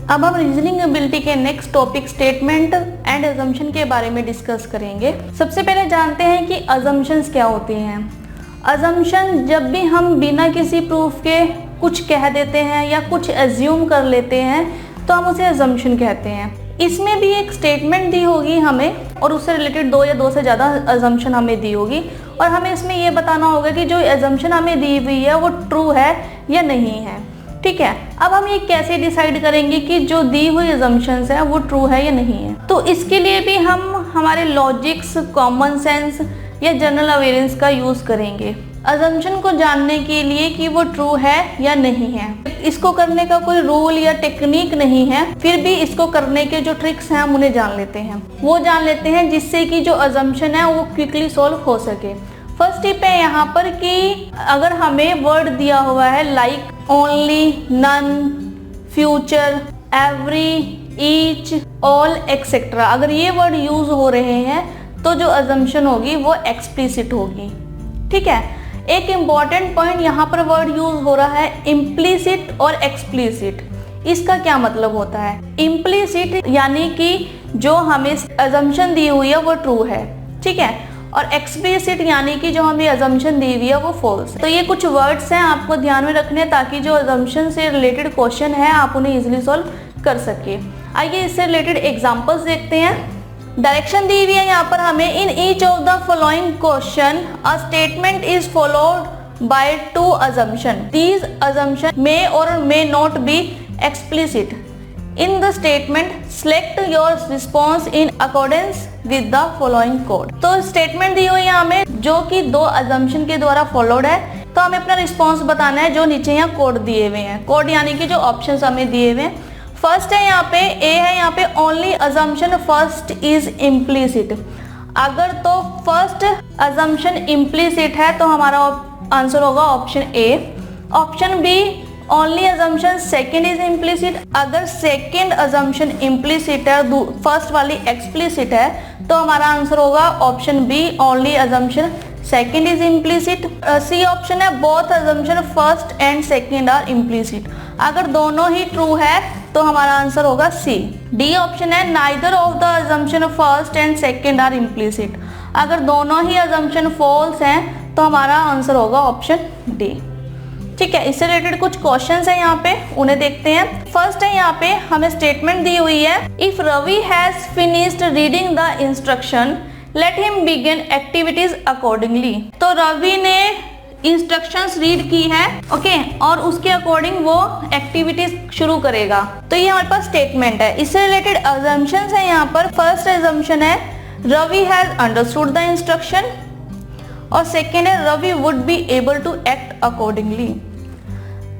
अब हम reasoning ability के next topic statement and assumption के बारे में डिस्कस करेंगे। सबसे पहले जानते हैं कि अजम्पशंस क्या होती हैं। अजम्पशन जब भी हम बिना किसी प्रूफ के कुछ कह देते हैं या कुछ एज्यूम कर लेते हैं तो हम उसे अजम्पशन कहते हैं। इसमें भी एक स्टेटमेंट दी होगी हमें और उससे रिलेटेड दो या दो से ज़्यादा अजम्पशन हमें दी होगी और हमें इसमें ये बताना होगा कि जो अजम्पशन हमें दी हुई है वो ट्रू है या नहीं है। ठीक है, अब हम ये कैसे डिसाइड करेंगे कि जो दी हुई अजम्पशंस है वो ट्रू है या नहीं है। तो इसके लिए भी हम हमारे लॉजिक्स, कॉमन सेंस या जनरल अवेयरेंस का यूज़ करेंगे अजम्पशन को जानने के लिए कि वो ट्रू है या नहीं है। इसको करने का कोई रूल या टेक्निक नहीं है, फिर भी इसको करने के जो ट्रिक्स हैं हम उन्हें जान लेते हैं। वो जान लेते हैं जिससे कि जो अजम्पशन है वो क्विकली सॉल्व हो सके। फर्स्ट टिप है यहाँ पर कि अगर हमें वर्ड दिया हुआ है like, only, none, future, every, each, all etcetera, अगर ये वर्ड यूज हो रहे हैं तो जो अजम्पशन होगी वो एक्सप्लिसिट होगी। ठीक है, एक इम्पॉर्टेंट पॉइंट यहाँ पर वर्ड यूज हो रहा है इम्प्लिसिट और एक्सप्लिसिट। इसका क्या मतलब होता है? इम्प्लिसिट यानी कि जो हमें अजम्पशन दी हुई है वो ट्रू है, ठीक है, और एक्सप्लिसिट यानी कि जो हमें अजम्पशन दी हुई है वो फॉल्स। तो ये कुछ वर्ड्स हैं आपको ध्यान में रखने ताकि जो अजम्पशन से रिलेटेड क्वेश्चन है आप उन्हें इजीली सॉल्व कर सके। आइए इससे रिलेटेड एग्जांपल्स देखते हैं। डायरेक्शन दी हुई है यहाँ पर हमें, in each of the following question a statement is followed by two assumption, these assumption may और may not be explicit in the statement, select your response in accordance with the following code. तो statement दी हुई है हमें जो कि दो assumption के द्वारा फॉलोड है, तो हमें अपना रिस्पॉन्स बताना है जो नीचे यहाँ कोड दिए हुए हैं। कोड यानी कि जो ऑप्शंस हमें दिए हुए हैं। फर्स्ट है यहाँ पे ए है, यहाँ पे only assumption first is implicit. अगर तो फर्स्ट अजम्पशन इम्प्लिसिट है तो हमारा आंसर होगा option A. Option B only assumption second is implicit. अगर सेकंड अजम्पशन इम्प्लिसिट है, फर्स्ट वाली एक्सप्लिसिट है, तो हमारा आंसर होगा option B, only assumption second is implicit. C option है both assumption first and second are implicit. अगर दोनों ही ट्रू है तो हमारा आंसर होगा सी। डी ऑप्शन है neither of the assumption first and second are implicit. अगर दोनों ही अजम्पशन फॉल्स हैं तो हमारा आंसर होगा ऑप्शन डी। ठीक है, इससे रिलेटेड कुछ क्वेश्चंस हैं यहाँ पे, उन्हें देखते हैं। फर्स्ट है यहाँ पे हमें स्टेटमेंट दी हुई है, if Ravi has finished reading the instruction let him begin activities accordingly. तो रवि ने इंस्ट्रक्शंस रीड की है, ओके, और उसके अकॉर्डिंग वो एक्टिविटीज शुरू करेगा। तो ये हमारे पास स्टेटमेंट है। इससे रिलेटेड अजम्पशंस है यहाँ पर। फर्स्ट अजम्पशन है Ravi has understood the instruction और सेकेंड है Ravi would be able to act accordingly.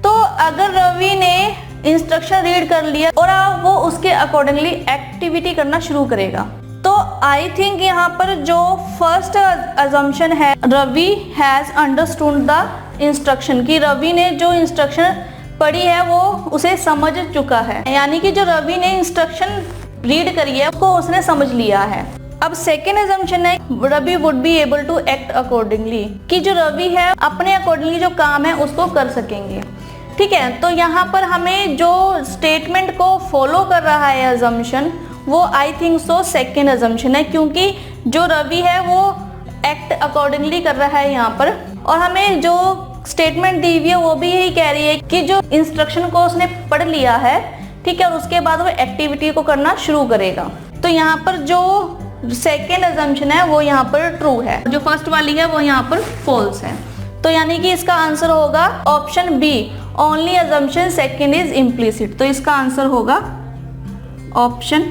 तो अगर रवि ने इंस्ट्रक्शन रीड कर लिया और अब वो उसके अकॉर्डिंगली एक्टिविटी करना शुरू करेगा, तो आई थिंक यहाँ पर जो फर्स्ट अजम्पशन है Ravi has understood the instruction, कि रवि ने जो इंस्ट्रक्शन पढ़ी है वो उसे समझ चुका है, यानी कि जो रवि ने इंस्ट्रक्शन रीड करी है उसको उसने समझ लिया है। अब सेकेंड अजम्पशन है Ravi would be able to act accordingly, कि जो रवि है अपने अकॉर्डिंगली जो काम है उसको कर सकेंगे। ठीक है, तो यहाँ पर हमें जो स्टेटमेंट को फॉलो कर रहा है अजम्पशन वो I think so second assumption है, क्योंकि जो रवि है वो एक्ट अकॉर्डिंगली कर रहा है यहाँ पर। और हमें जो स्टेटमेंट दी हुई है वो भी यही कह रही है कि जो इंस्ट्रक्शन को उसने पढ़ लिया है, ठीक है, और उसके बाद वो एक्टिविटी को करना शुरू करेगा। तो यहाँ पर जो सेकेंड अजम्पशन है वो यहाँ पर ट्रू है, जो फर्स्ट वाली है वो यहाँ पर फॉल्स है। तो यानी कि इसका आंसर होगा option B, only assumption second is implicit. तो इसका आंसर होगा ऑप्शन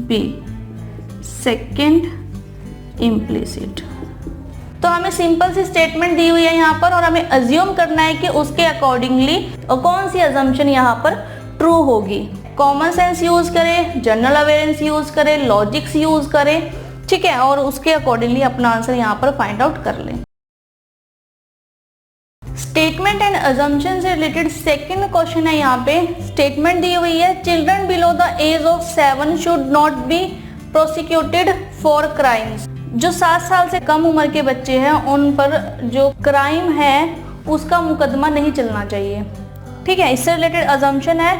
बी, सेकेंड इम्प्लिसिट। तो हमें सिंपल सी स्टेटमेंट दी हुई है यहाँ पर और हमें अज्यूम करना है कि उसके अकॉर्डिंगली कौन सी अजम्पशन यहाँ पर ट्रू होगी। कॉमन सेंस यूज करें, जनरल अवेयरेंस यूज करें, लॉजिक्स यूज करें, ठीक है, और उसके अकॉर्डिंगली अपना आंसर यहाँ पर फाइंड आउट कर लें। स्टेटमेंट एंड अजम्पशन से रिलेटेड सेकंड क्वेश्चन है यहाँ पे। स्टेटमेंट दी हुई है children below the age of 7 should not be prosecuted for crimes. जो 7 साल से कम उम्र के बच्चे हैं उन पर जो क्राइम है उसका मुकदमा नहीं चलना चाहिए। ठीक है, इससे रिलेटेड अजम्पशन है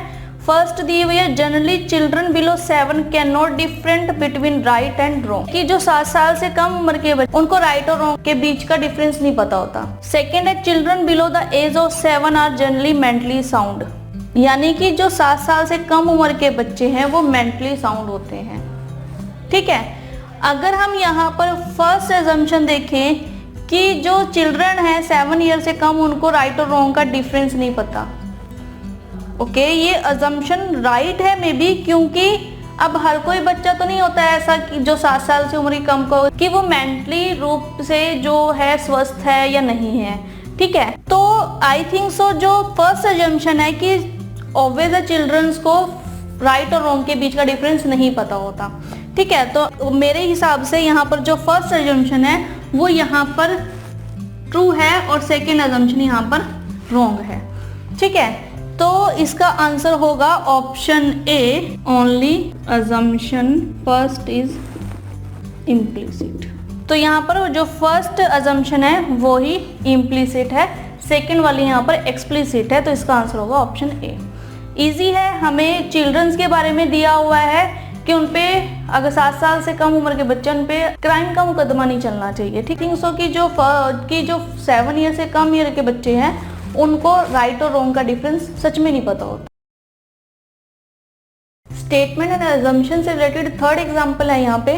फर्स्ट दी हुई है, generally children below 7 can not different between right and wrong, कि जो 7 साल से कम उम्र के बच्चे उनको राइट और रॉन्ग के बीच का डिफरेंस नहीं पता होता। सेकेंड है, children below the age of 7 are generally mentally sound, यानी कि जो 7 साल से कम उम्र के बच्चे हैं वो मेंटली साउंड होते हैं। ठीक है, अगर हम यहाँ पर फर्स्ट एजम्पशन देखें कि जो चिल्ड्रन है 7 ईयर से कम, उनको राइट और रॉन्ग का डिफरेंस नहीं पता। ओके, ये अजम्पशन राइट है मे बी, क्योंकि अब हर कोई बच्चा तो नहीं होता है ऐसा कि जो 7 साल से उम्र की कम को कि वो मेंटली रूप से जो है स्वस्थ है या नहीं है। ठीक है, तो आई थिंक सो जो फर्स्ट अजम्पशन है कि ऑब्वियस है चिल्ड्रंस को राइट और रॉन्ग के बीच का डिफरेंस नहीं पता होता। ठीक है, तो मेरे हिसाब से यहाँ पर जो फर्स्ट अजम्पशन है वो यहाँ पर ट्रू है और सेकेंड अजम्पशन यहाँ पर रॉन्ग है। ठीक है, तो इसका आंसर होगा option A, only assumption first is implicit. तो यहाँ पर जो फर्स्ट अजम्पशन है वो ही इम्प्लिसिट है, सेकेंड वाली यहाँ पर एक्सप्लिसिट है, तो इसका आंसर होगा ऑप्शन ए। इजी है, हमें चिल्ड्रंस के बारे में दिया हुआ है कि उनपे अगर 7 साल से कम उम्र के बच्चे, उनपे क्राइम का मुकदमा नहीं चलना चाहिए। ठीक है, सो कि जो 7 ईयर से कम ईयर के बच्चे हैं उनको राइट और रॉन्ग का डिफरेंस सच में नहीं पता होता। स्टेटमेंट एंड अजम्पशन से रिलेटेड थर्ड एग्जांपल है यहाँ पे।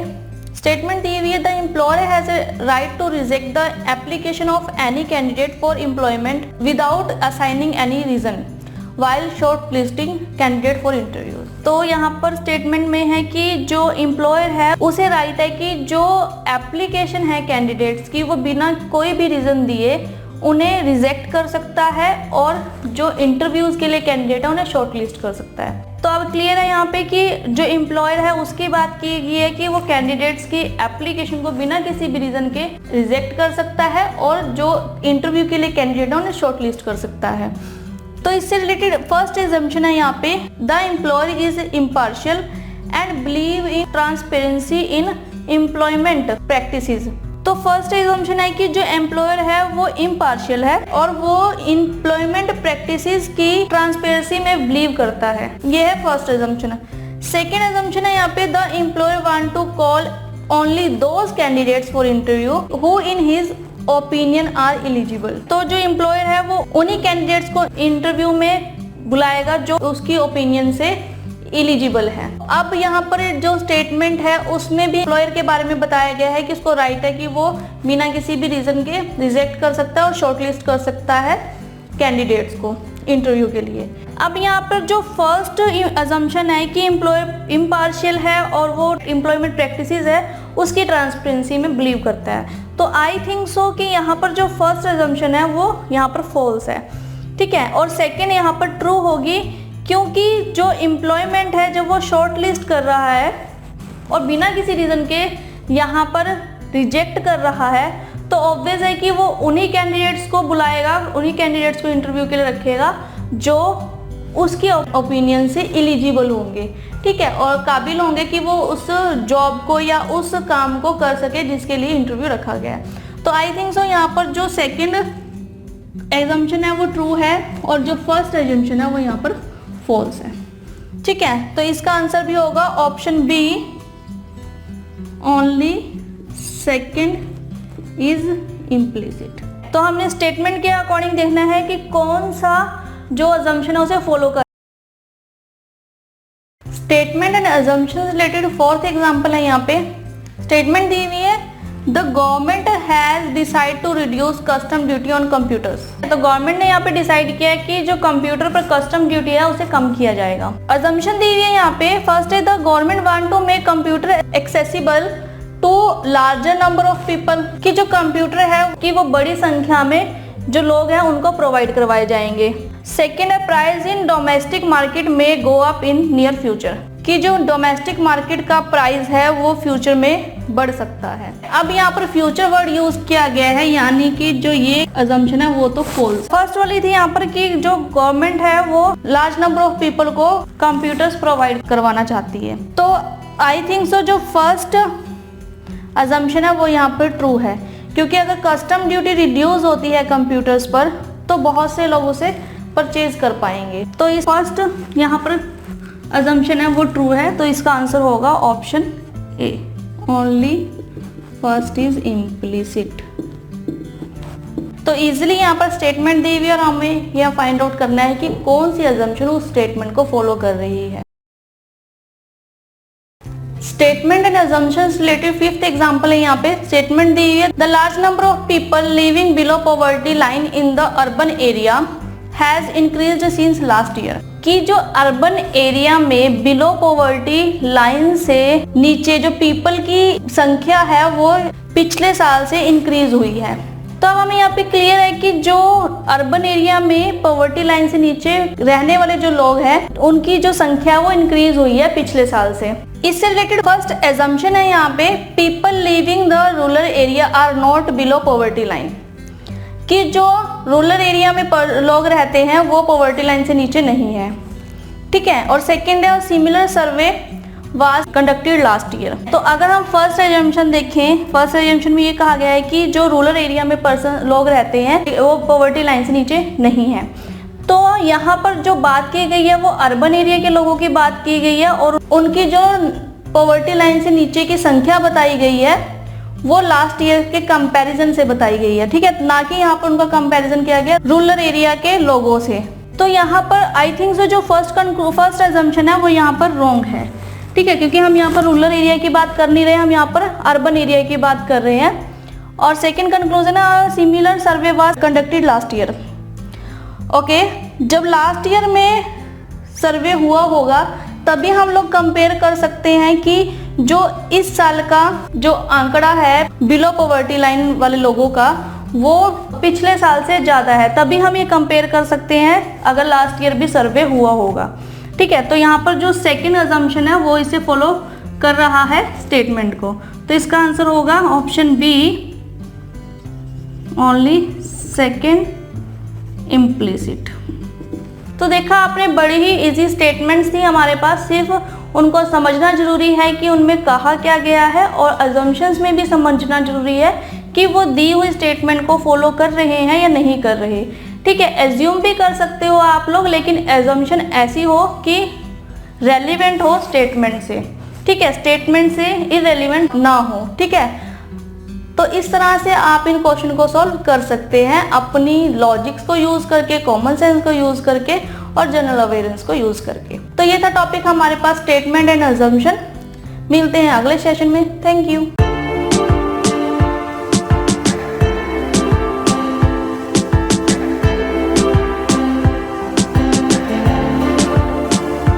स्टेटमेंट दी हुई है, the employer has a right to reject the application of any candidate for employment without assigning any reason while short listing candidate for interview. तो यहाँ पर स्टेटमेंट में है कि जो एम्प्लॉयर है उसे राइट है कि जो एप्लीकेशन है कैंडिडेट्स की वो बिना कोई भी रीजन दिए उन्हें रिजेक्ट कर सकता है और जो इंटरव्यूज के लिए कैंडिडेट है उन्हें शॉर्ट लिस्ट कर सकता है। तो अब क्लियर है यहाँ पे कि जो एम्प्लॉयर है उसकी बात की गई है कि वो कैंडिडेट्स की एप्लीकेशन को बिना किसी भी रीजन के रिजेक्ट कर सकता है और जो इंटरव्यू के लिए कैंडिडेट है उन्हें शॉर्ट लिस्ट कर सकता है। तो इससे रिलेटेड फर्स्ट एजम्पशन है यहाँ पे, the employer is impartial and believe in transparency in employment practices. तो फर्स्ट एजम्पशन है कि जो एम्प्लॉयर है वो इम्पार्शियल है और वो एम्प्लॉयमेंट प्रैक्टिसेस की ट्रांसपेरेंसी में बिलीव करता है, ये है फर्स्ट एजम्पशन। सेकेंड एजम्पशन है यहाँ पे, the employer want to call only those candidates for interview who in his opinion are eligible. तो जो एम्प्लॉयर है वो उन्हीं कैंडिडेट्स को इंटरव्यू में बुलाएगा जो उसकी ओपिनियन से एलिजिबल है। अब यहाँ पर जो स्टेटमेंट है उसमें भी एम्प्लॉयर के बारे में बताया गया है कि उसको राइट है कि वो बिना किसी भी रीजन के रिजेक्ट कर सकता है और शॉर्टलिस्ट कर सकता है कैंडिडेट्स को इंटरव्यू के लिए। अब यहाँ पर जो फर्स्ट अजम्पशन है कि एम्प्लॉयर इम्पार्शियल है और वो एम्प्लॉयमेंट प्रैक्टिसेस है उसकी ट्रांसपेरेंसी में बिलीव करता है, तो आई थिंक सो कि यहाँ पर जो फर्स्ट अजम्पशन है वो यहाँ पर फॉल्स है। ठीक है, और सेकेंड यहाँ पर ट्रू होगी क्योंकि जो एम्प्लॉयमेंट है जब वो शॉर्ट लिस्ट कर रहा है और बिना किसी रीज़न के यहाँ पर रिजेक्ट कर रहा है तो ऑब्वियस है कि वो उन्हीं कैंडिडेट्स को बुलाएगा, उन्हीं कैंडिडेट्स को इंटरव्यू के लिए रखेगा जो उसकी ओपिनियन से एलिजिबल होंगे। ठीक है, और काबिल होंगे कि वो उस जॉब को या उस काम को कर सके जिसके लिए इंटरव्यू रखा गया है। तो आई थिंक सो यहाँ पर जो सेकेंड एजम्पशन है वो ट्रू है और जो फर्स्ट एजम्पशन है वो यहाँ पर फॉल्स है। ठीक है, तो इसका आंसर भी होगा option B, only second is implicit. तो हमने स्टेटमेंट के अकॉर्डिंग देखना है कि कौन सा जो अजम्पशन है उसे फॉलो कर। Statement and assumption related fourth example है यहाँ पे। स्टेटमेंट दी हुई है, the government has decide to reduce custom duty on computers. तो गवर्नमेंट ने यहाँ पे डिसाइड किया है कि जो कंप्यूटर पर कस्टम ड्यूटी है उसे कम किया जाएगा। अजम्पशन दी हुई है यहाँ पे, फर्स्ट है the government want to make computer accessible to larger number of people, कि जो कंप्यूटर है कि वो बड़ी संख्या में जो लोग हैं उनको प्रोवाइड करवाए जाएंगे। सेकेंड है प्राइस इन डोमेस्टिक मार्केट में go up in near future, कि जो डोमेस्टिक मार्केट का प्राइस है वो फ्यूचर में बढ़ सकता है। अब यहाँ पर फ्यूचर वर्ड यूज किया गया है, यानी कि जो ये अजम्पशन है वो तो फॉल्स। फर्स्ट वाली थी यहाँ पर कि जो गवर्नमेंट है वो लार्ज नंबर ऑफ पीपल को कंप्यूटर्स प्रोवाइड करवाना चाहती है। तो आई थिंक सो जो फर्स्ट अजम्पशन है वो यहाँ पर ट्रू है, क्योंकि अगर कस्टम ड्यूटी रिड्यूस होती है कंप्यूटर्स पर तो बहुत से लोग उसे परचेज कर पाएंगे। तो इस फर्स्ट यहाँ पर अजम्पशन है वो ट्रू है, तो इसका आंसर होगा option A, only first is implicit. तो इजीली यहाँ पर स्टेटमेंट दी हुई है और हमें यह फाइंड आउट करना है कि कौन सी अजम्पशन उस स्टेटमेंट को फॉलो कर रही है। Statement and assumptions related fifth example है यहाँ पे। स्टेटमेंट दी हुई है, the large number of people living below poverty line in the urban area has increased since last year. कि जो अर्बन एरिया में बिलो पॉवर्टी लाइन से नीचे जो पीपल की संख्या है वो पिछले साल से इंक्रीज हुई है। तो अब हमें यहाँ पे क्लियर है कि जो अर्बन एरिया में पॉवर्टी लाइन से नीचे रहने वाले जो लोग हैं उनकी जो संख्या वो इंक्रीज हुई है पिछले साल से। इससे रिलेटेड फर्स्ट एजम्पशन है यहाँ पे, people living the rural area are not below poverty line. कि जो रूरल एरिया में लोग रहते हैं वो पॉवर्टी लाइन से नीचे नहीं है, ठीक है। और सेकेंड है, similar survey was conducted last year. तो अगर हम फर्स्ट एजम्पशन देखें, फर्स्ट एजम्पशन में ये कहा गया है कि जो रूरल एरिया में लोग रहते हैं वो पॉवर्टी लाइन से नीचे नहीं है। तो यहाँ पर जो बात की गई है वो अर्बन एरिया के लोगों की बात की गई है और उनकी जो पॉवर्टी लाइन से नीचे की संख्या बताई गई है वो लास्ट ईयर के कंपैरिजन से बताई गई है, ठीक है। ना कि यहाँ पर उनका कंपैरिजन किया गया रूरल एरिया के लोगों से। तो यहाँ पर आई थिंक सो जो फर्स्ट एजम्पशन है वो यहाँ पर रॉन्ग है, ठीक है, क्योंकि हम यहाँ पर रूरल एरिया की बात कर नहीं रहे, हम यहाँ पर अर्बन एरिया की बात कर रहे हैं। और सेकेंड कंक्लूजन है, similar survey was conducted last year. Okay, जब लास्ट ईयर में सर्वे हुआ होगा तभी हम लोग कंपेयर कर सकते हैं कि जो इस साल का जो आंकड़ा है बिलो पॉवर्टी लाइन वाले लोगों का वो पिछले साल से ज़्यादा है, तभी हम ये कंपेयर कर सकते हैं अगर लास्ट ईयर भी सर्वे हुआ होगा, ठीक है। तो यहाँ पर जो सेकेंड अजम्पशन है वो इसे फॉलो कर रहा है स्टेटमेंट को। तो इसका आंसर होगा option B, only second implicit. तो देखा आपने, बड़ी ही इजी स्टेटमेंट्स थी हमारे पास, सिर्फ उनको समझना जरूरी है कि उनमें कहा क्या गया है, और अजम्पशंस में भी समझना जरूरी है कि वो दी हुई स्टेटमेंट को फॉलो कर रहे हैं या नहीं कर रहे, ठीक है। एज्यूम भी कर सकते हो आप लोग, लेकिन एजम्पशन ऐसी हो कि रेलिवेंट हो स्टेटमेंट से, ठीक है, स्टेटमेंट से इररेलेवेंट ना हो, ठीक है। तो इस तरह से आप इन क्वेश्चन को सॉल्व कर सकते हैं अपनी लॉजिक्स को यूज करके, कॉमन सेंस को यूज करके और जनरल अवेयरनेस को यूज करके। तो ये था टॉपिक हमारे पास, स्टेटमेंट एंड अजम्पशन। मिलते हैं अगले सेशन में। Thank you.